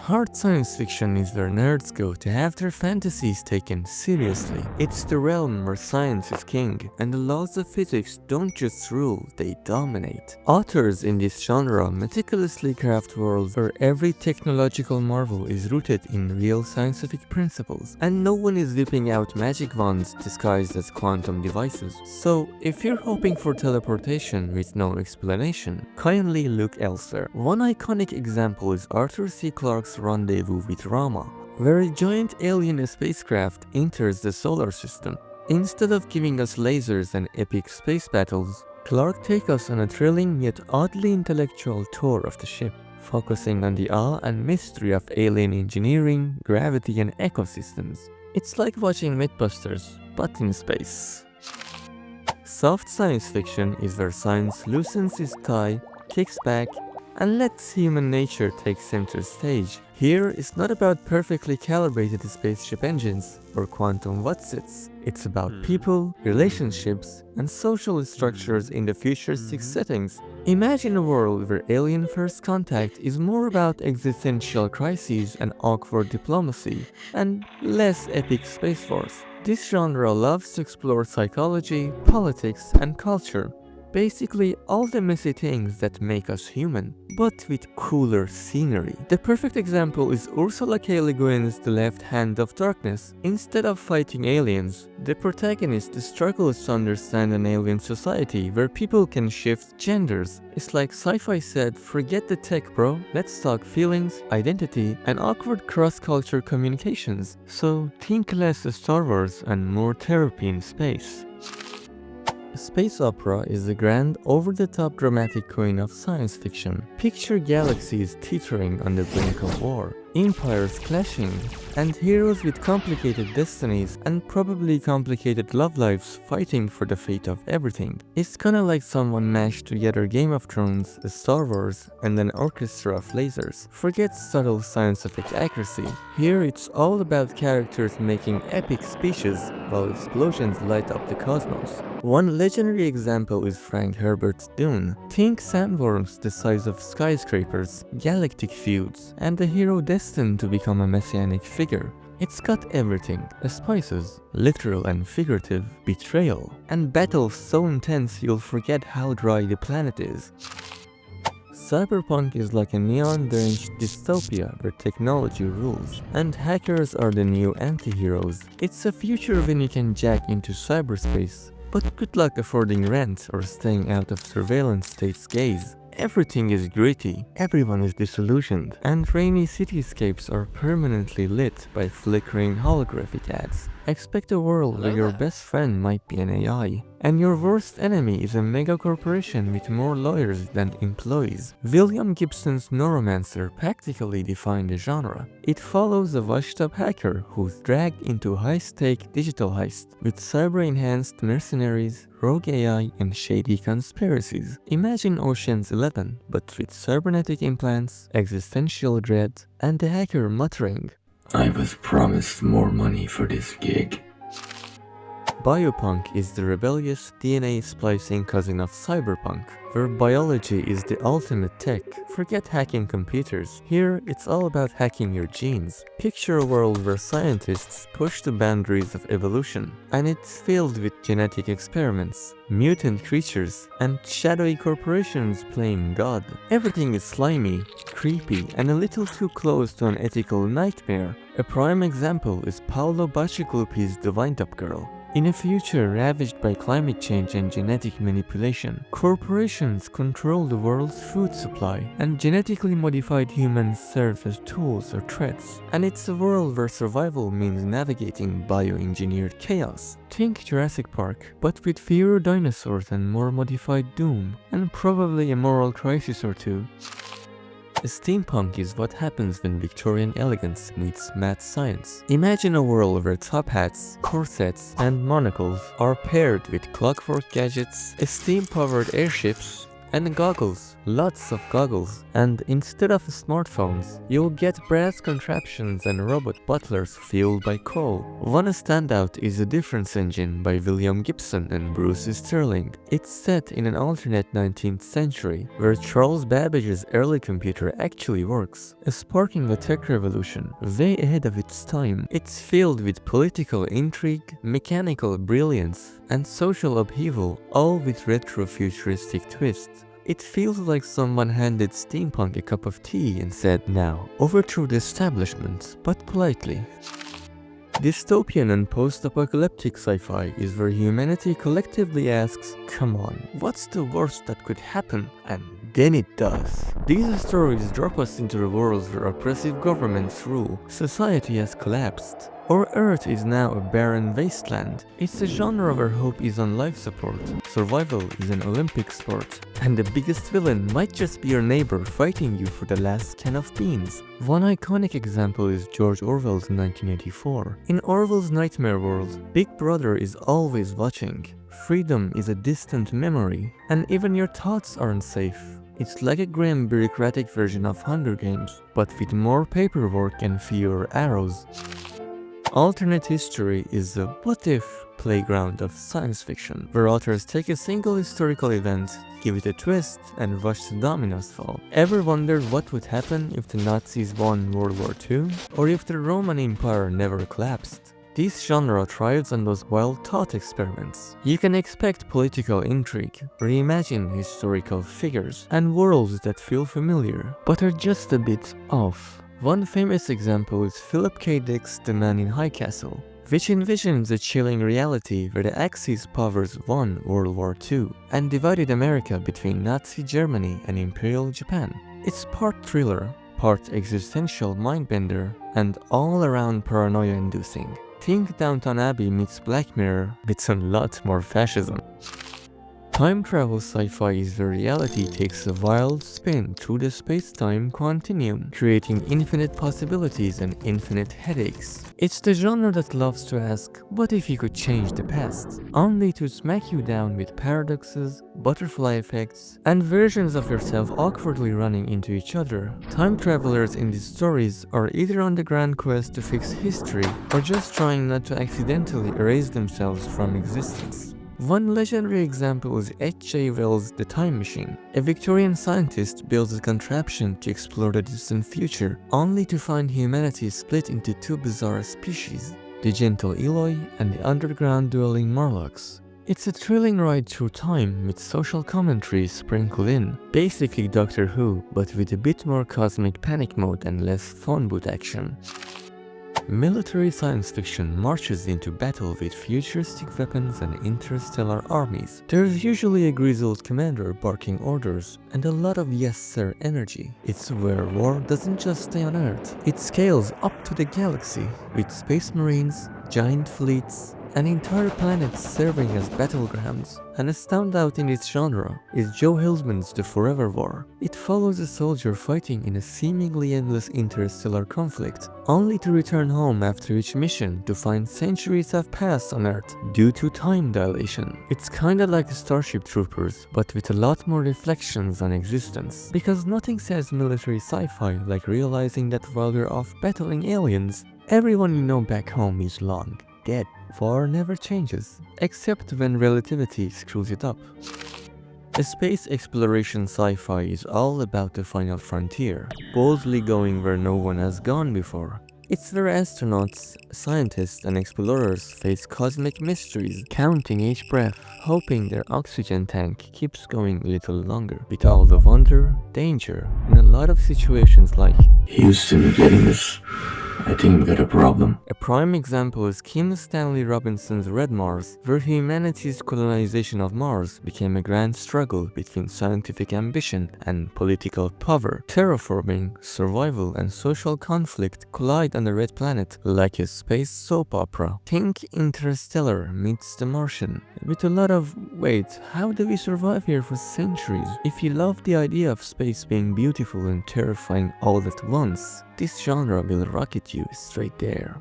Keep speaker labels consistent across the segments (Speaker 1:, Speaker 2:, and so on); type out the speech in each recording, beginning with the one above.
Speaker 1: Hard science fiction is where nerds go to have their fantasies taken seriously. It's the realm where science is king, and the laws of physics don't just rule, they dominate. Authors in this genre meticulously craft worlds where every technological marvel is rooted in real scientific principles, and no one is whipping out magic wands disguised as quantum devices. So, if you're hoping for teleportation with no explanation, kindly look elsewhere. One iconic example is Arthur C. Clarke's Rendezvous with Rama, where a giant alien spacecraft enters the solar system. Instead of giving us lasers and epic space battles, Clarke takes us on a thrilling yet oddly intellectual tour of the ship, focusing on the awe and mystery of alien engineering, gravity, and ecosystems. It's like watching Mythbusters, but in space. Soft science fiction is where science loosens its tie, kicks back, and lets human nature take center stage. Here, it's not about perfectly calibrated spaceship engines or quantum whatsits. It's about people, relationships, and social structures in the futuristic settings. Imagine a world where alien first contact is more about existential crises and awkward diplomacy, and less epic space wars. This genre loves to explore psychology, politics, and culture. Basically, all the messy things that make us human, but with cooler scenery. The perfect example is Ursula K. Le Guin's The Left Hand of Darkness. Instead of fighting aliens, the protagonist struggles to understand an alien society where people can shift genders. It's like Sci-Fi said, forget the tech bro, let's talk feelings, identity, and awkward cross-culture communications. So think less Star Wars and more therapy in space. Space opera is the grand, over-the-top dramatic queen of science fiction. Picture galaxies teetering on the brink of war, empires clashing, and heroes with complicated destinies and probably complicated love lives fighting for the fate of everything. It's kinda like someone mashed together Game of Thrones, Star Wars, and an orchestra of lasers. Forget subtle scientific accuracy. Here it's all about characters making epic speeches while explosions light up the cosmos. One legendary example is Frank Herbert's Dune. Think sandworms the size of skyscrapers, galactic feuds, and a hero destined to become a messianic figure. It's got everything: spices, literal and figurative, betrayal, and battles so intense you'll forget how dry the planet is. Cyberpunk is like a neon-drenched dystopia where technology rules, and hackers are the new anti-heroes. It's a future when you can jack into cyberspace, but good luck affording rent or staying out of surveillance state's gaze. Everything is gritty, everyone is disillusioned, and rainy cityscapes are permanently lit by flickering holographic ads. Expect a world where your best friend might be an AI, and your worst enemy is a mega corporation with more lawyers than employees. William Gibson's Neuromancer practically defined the genre. It follows a washed-up hacker who's dragged into high-stake digital heist with cyber-enhanced mercenaries, rogue AI, and shady conspiracies. Imagine Ocean's 11, but with cybernetic implants, existential dread, and the hacker muttering, "I was promised more money for this gig." Biopunk is the rebellious DNA splicing cousin of Cyberpunk, where biology is the ultimate tech. Forget hacking computers. Here, it's all about hacking your genes. Picture a world where scientists push the boundaries of evolution, and it's filled with genetic experiments, mutant creatures, and shadowy corporations playing God. Everything is slimy, creepy, and a little too close to an ethical nightmare. A prime example is Paolo Bacigalupi's The Wind-Up Girl. In a future ravaged by climate change and genetic manipulation, corporations control the world's food supply, and genetically modified humans serve as tools or threats. And it's a world where survival means navigating bioengineered chaos. Think Jurassic Park, but with fewer dinosaurs and more modified doom, and probably a moral crisis or two. Steampunk is what happens when Victorian elegance meets mad science. Imagine a world where top hats, corsets, and monocles are paired with clockwork gadgets, steam-powered airships, And goggles, lots of goggles. And instead of smartphones, you'll get brass contraptions and robot butlers fueled by coal. One standout is the Difference Engine by William Gibson and Bruce Sterling. It's set in an alternate 19th century, where Charles Babbage's early computer actually works, sparking a tech revolution way ahead of its time. It's filled with political intrigue, mechanical brilliance, and social upheaval, all with retro-futuristic twists. It feels like someone handed Steampunk a cup of tea and said, "Now, overthrow the establishment, but politely." Dystopian and post-apocalyptic sci-fi is where humanity collectively asks, "Come on, what's the worst that could happen?" And then it does. These stories drop us into the worlds where oppressive governments rule, society has collapsed, or Earth is now a barren wasteland. It's a genre where hope is on life support, survival is an Olympic sport, and the biggest villain might just be your neighbor fighting you for the last can of beans. One iconic example is George Orwell's 1984. In Orwell's nightmare world, Big Brother is always watching. Freedom is a distant memory, and even your thoughts aren't safe. It's like a grim bureaucratic version of Hunger Games, but with more paperwork and fewer arrows. Alternate history is the what-if playground of science fiction, where authors take a single historical event, give it a twist, and watch the dominoes fall. Ever wondered what would happen if the Nazis won World War II? Or if the Roman Empire never collapsed? This genre thrives on those wild thought experiments. You can expect political intrigue, reimagine historical figures, and worlds that feel familiar, but are just a bit off. One famous example is Philip K. Dick's The Man in High Castle, which envisions a chilling reality where the Axis powers won World War II and divided America between Nazi Germany and Imperial Japan. It's part thriller, part existential mindbender, and all-around paranoia-inducing. Think Downton Abbey meets Black Mirror with a lot more fascism. Time travel sci-fi is where reality takes a wild spin through the space-time continuum, creating infinite possibilities and infinite headaches. It's the genre that loves to ask, what if you could change the past? Only to smack you down with paradoxes, butterfly effects, and versions of yourself awkwardly running into each other. Time travelers in these stories are either on the grand quest to fix history, or just trying not to accidentally erase themselves from existence. One legendary example is H.G. Wells' The Time Machine. A Victorian scientist builds a contraption to explore the distant future, only to find humanity split into two bizarre species, the gentle Eloi and the underground dwelling Morlocks. It's a thrilling ride through time with social commentary sprinkled in. Basically Doctor Who, but with a bit more cosmic panic mode and less phone boot action. Military science fiction marches into battle with futuristic weapons and interstellar armies. There's usually a grizzled commander barking orders and a lot of yes sir energy. It's where war doesn't just stay on Earth, it scales up to the galaxy, with space marines, giant fleets, and entire planets serving as battlegrounds. And a standout in this genre is Joe Hillsman's The Forever War. It follows a soldier fighting in a seemingly endless interstellar conflict, only to return home after each mission to find centuries have passed on Earth due to time dilation. It's kinda like Starship Troopers, but with a lot more reflections on existence. Because nothing says military sci-fi like realizing that while we're off battling aliens, everyone you know back home is long dead. War never changes, except when relativity screws it up. A space exploration sci-fi is all about the final frontier, boldly going where no one has gone before. It's where astronauts, scientists, and explorers face cosmic mysteries, counting each breath, hoping their oxygen tank keeps going a little longer, with all the wonder, danger, and a lot of situations like, "Houston, you getting this? I think we got a problem." A prime example is Kim Stanley Robinson's Red Mars, where humanity's colonization of Mars became a grand struggle between scientific ambition and political power. Terraforming, survival, and social conflict collide on the Red Planet like a space soap opera. Think Interstellar meets The Martian, with a lot of, wait, how do we survive here for centuries? If you love the idea of space being beautiful and terrifying all at once, this genre will rocket you straight there.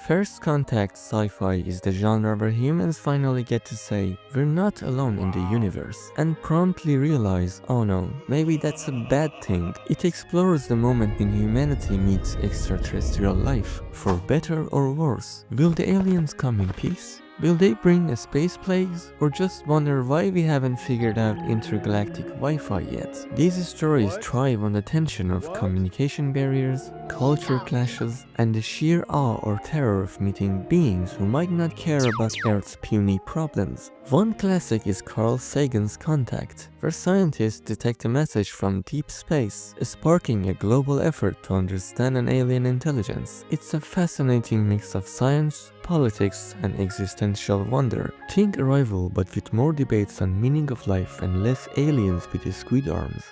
Speaker 1: First contact sci-fi is the genre where humans finally get to say, we're not alone in the universe, and promptly realize, oh no, maybe that's a bad thing. It explores the moment when humanity meets extraterrestrial life, for better or worse. Will the aliens come in peace? Will they bring a space plague, or just wonder why we haven't figured out intergalactic Wi-Fi yet? These stories thrive on the tension of communication barriers, culture clashes, and the sheer awe or terror of meeting beings who might not care about Earth's puny problems. One classic is Carl Sagan's Contact, where scientists detect a message from deep space, sparking a global effort to understand an alien intelligence. It's a fascinating mix of science, politics, and existential wonder. Think Arrival, but with more debates on meaning of life and less aliens with squid arms.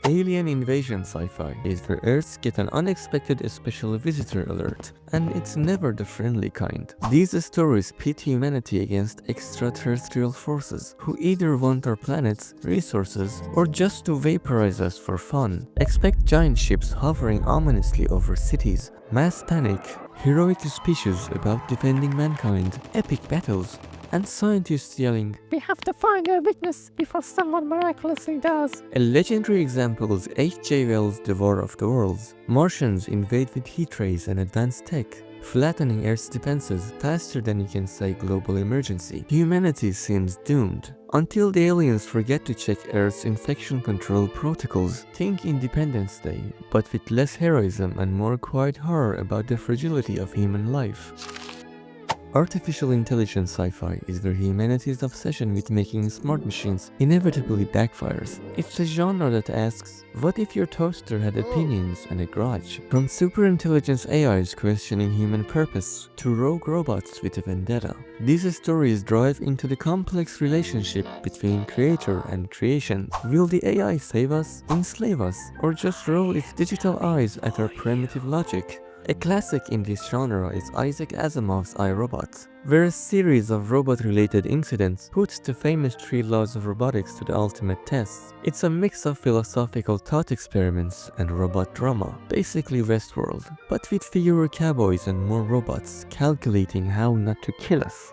Speaker 1: Alien invasion sci-fi is where Earths get an unexpected special visitor alert, and it's never the friendly kind. These stories pit humanity against extraterrestrial forces who either want our planet's resources or just to vaporize us for fun. Expect giant ships hovering ominously over cities, mass panic, heroic speeches about defending mankind, epic battles, and scientists yelling, "We have to find their weakness before someone miraculously does." A legendary example is H.G. Wells' The War of the Worlds. Martians invade with heat rays and advanced tech, flattening Earth's defenses faster than you can say global emergency. Humanity seems doomed, until the aliens forget to check Earth's infection control protocols. Think Independence Day, but with less heroism and more quiet horror about the fragility of human life. Artificial intelligence sci-fi is where humanity's obsession with making smart machines inevitably backfires. It's a genre that asks, what if your toaster had opinions and a grudge? From superintelligence AIs questioning human purpose to rogue robots with a vendetta, these stories drive into the complex relationship between creator and creation. Will the AI save us, enslave us, or just roll its digital eyes at our primitive logic? A classic in this genre is Isaac Asimov's I, Robot, where a series of robot-related incidents puts the famous 3 laws of robotics to the ultimate test. It's a mix of philosophical thought experiments and robot drama, basically Westworld, but with fewer cowboys and more robots calculating how not to kill us.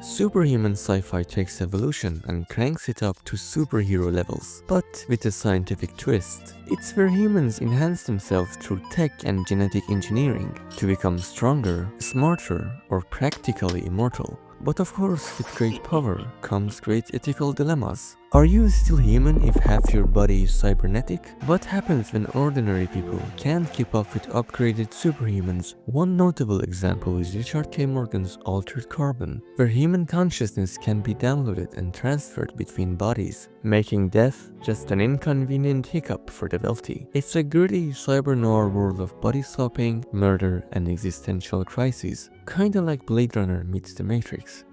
Speaker 1: Superhuman sci-fi takes evolution and cranks it up to superhero levels, but with a scientific twist. It's where humans enhance themselves through tech and genetic engineering to become stronger, smarter, or practically immortal. But of course, with great power comes great ethical dilemmas. Are you still human if half your body is cybernetic? What happens when ordinary people can't keep up with upgraded superhumans? One notable example is Richard K. Morgan's Altered Carbon, where human consciousness can be downloaded and transferred between bodies, making death just an inconvenient hiccup for the wealthy. It's a gritty cyber-noir world of body swapping, murder, and existential crises, kinda like Blade Runner meets The Matrix.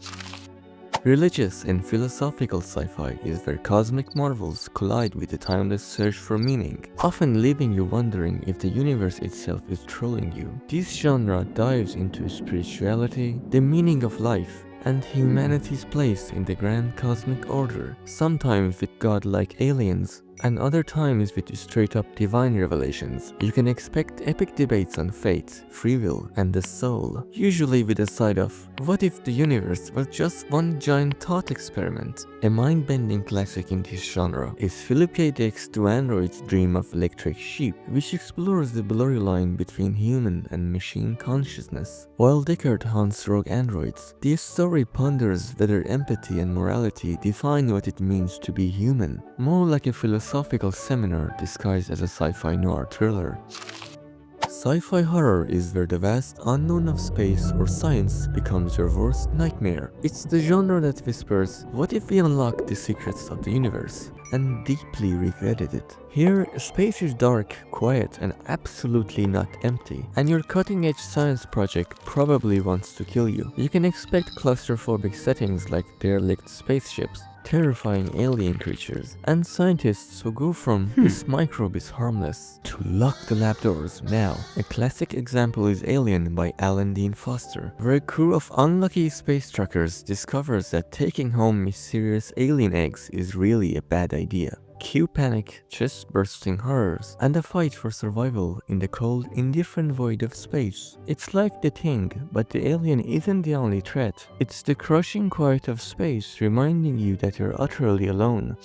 Speaker 1: Religious and philosophical sci-fi is where cosmic marvels collide with a timeless search for meaning, often leaving you wondering if the universe itself is trolling you. This genre dives into spirituality, the meaning of life, and humanity's place in the grand cosmic order, sometimes with godlike aliens, and other times with straight-up divine revelations. You can expect epic debates on fate, free will, and the soul, usually with a side of, what if the universe was just one giant thought experiment? A mind-bending classic in this genre is Philip K. Dick's To Android's Dream of Electric Sheep, which explores the blurry line between human and machine consciousness. While Deckard hunts rogue androids, this story ponders whether empathy and morality define what it means to be human, more like a philosophical seminar disguised as a sci-fi noir thriller. Sci-fi horror is where the vast unknown of space or science becomes your worst nightmare. It's the genre that whispers, what if we unlock the secrets of the universe, and deeply regretted it. Here, space is dark, quiet, and absolutely not empty, and your cutting-edge science project probably wants to kill you. You can expect claustrophobic settings like derelict spaceships, terrifying alien creatures, and scientists who go from this microbe is harmless to lock the lab doors now. A classic example is Alien by Alan Dean Foster, where a crew of unlucky space truckers discovers that taking home mysterious alien eggs is really a bad idea. Q panic, chest-bursting horrors, and a fight for survival in the cold, indifferent void of space. It's like The Thing, but the alien isn't the only threat. It's the crushing quiet of space reminding you that you're utterly alone.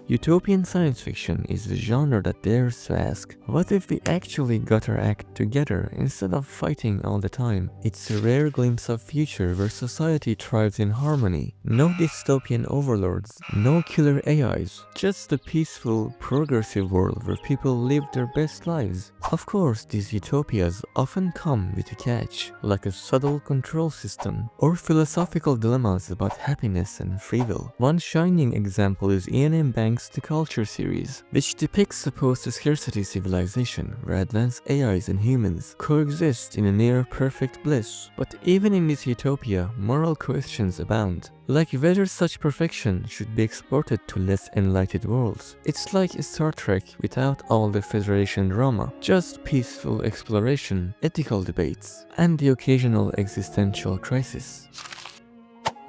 Speaker 1: Utopian science fiction is the genre that dares to ask, what if we actually got our act together instead of fighting all the time? It's a rare glimpse of future where society thrives in harmony. No dystopian overlords, no killer AIs, just a peaceful, progressive world where people live their best lives. Of course, these utopias often come with a catch, like a subtle control system, or philosophical dilemmas about happiness and free will. One shining example is Ian M. Banks' The Culture series, which depicts a post-scarcity civilization where advanced AIs and humans coexist in a near-perfect bliss. But even in this utopia, moral questions abound, like whether such perfection should be exported to less enlightened worlds. It's like a Star Trek without all the Federation drama, just peaceful exploration, ethical debates, and the occasional existential crisis.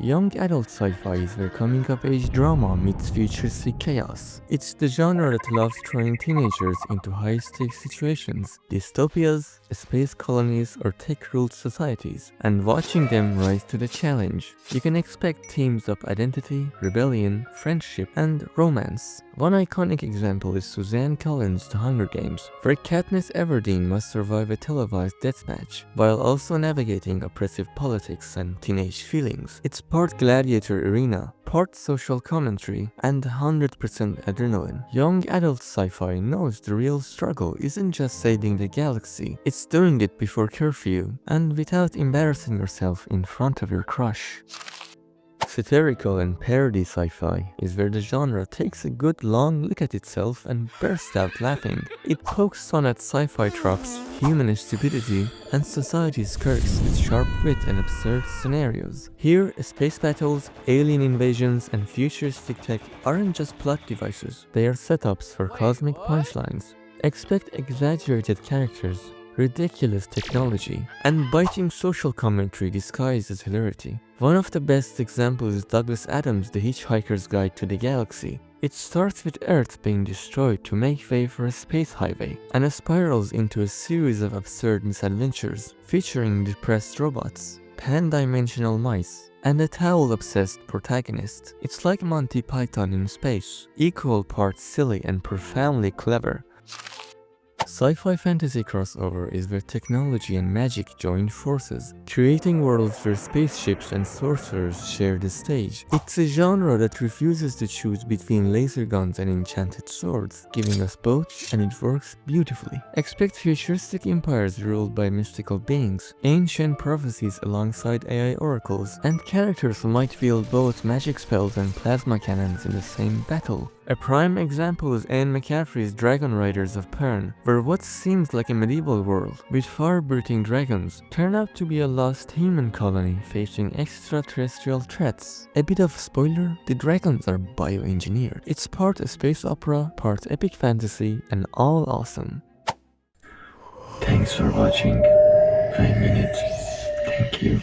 Speaker 1: Young adult sci-fi is where coming-of-age drama meets futuristic chaos. It's the genre that loves throwing teenagers into high-stakes situations, dystopias, space colonies, or tech-ruled societies, and watching them rise to the challenge. You can expect themes of identity, rebellion, friendship, and romance. One iconic example is Suzanne Collins' The Hunger Games, where Katniss Everdeen must survive a televised deathmatch, while also navigating oppressive politics and teenage feelings. It's part gladiator arena, part social commentary, and 100% adrenaline. Young adult sci-fi knows the real struggle isn't just saving the galaxy, it's doing it before curfew, and without embarrassing yourself in front of your crush. Satirical and parody sci-fi is where the genre takes a good long look at itself and bursts out laughing. It pokes fun at sci-fi tropes, human stupidity, and society's quirks with sharp wit and absurd scenarios. Here, space battles, alien invasions, and futuristic tech aren't just plot devices, they are setups for cosmic punchlines. Expect exaggerated characters, ridiculous technology, and biting social commentary disguised as hilarity. One of the best examples is Douglas Adams' The Hitchhiker's Guide to the Galaxy. It starts with Earth being destroyed to make way for a space highway, and it spirals into a series of absurd misadventures, featuring depressed robots, pan-dimensional mice, and a towel-obsessed protagonist. It's like Monty Python in space, equal parts silly and profoundly clever. Sci-fi fantasy crossover is where technology and magic join forces, creating worlds where spaceships and sorcerers share the stage. It's a genre that refuses to choose between laser guns and enchanted swords, giving us both, and it works beautifully. Expect futuristic empires ruled by mystical beings, ancient prophecies alongside AI oracles, and characters who might wield both magic spells and plasma cannons in the same battle. A prime example is Anne McCaffrey's Dragon Riders of Pern, where what seems like a medieval world with fire-breathing dragons turn out to be a lost human colony facing extraterrestrial threats. A bit of spoiler, the dragons are bioengineered. It's part a space opera, part epic fantasy, and all awesome. Thanks for watching. I mean it. Thank you.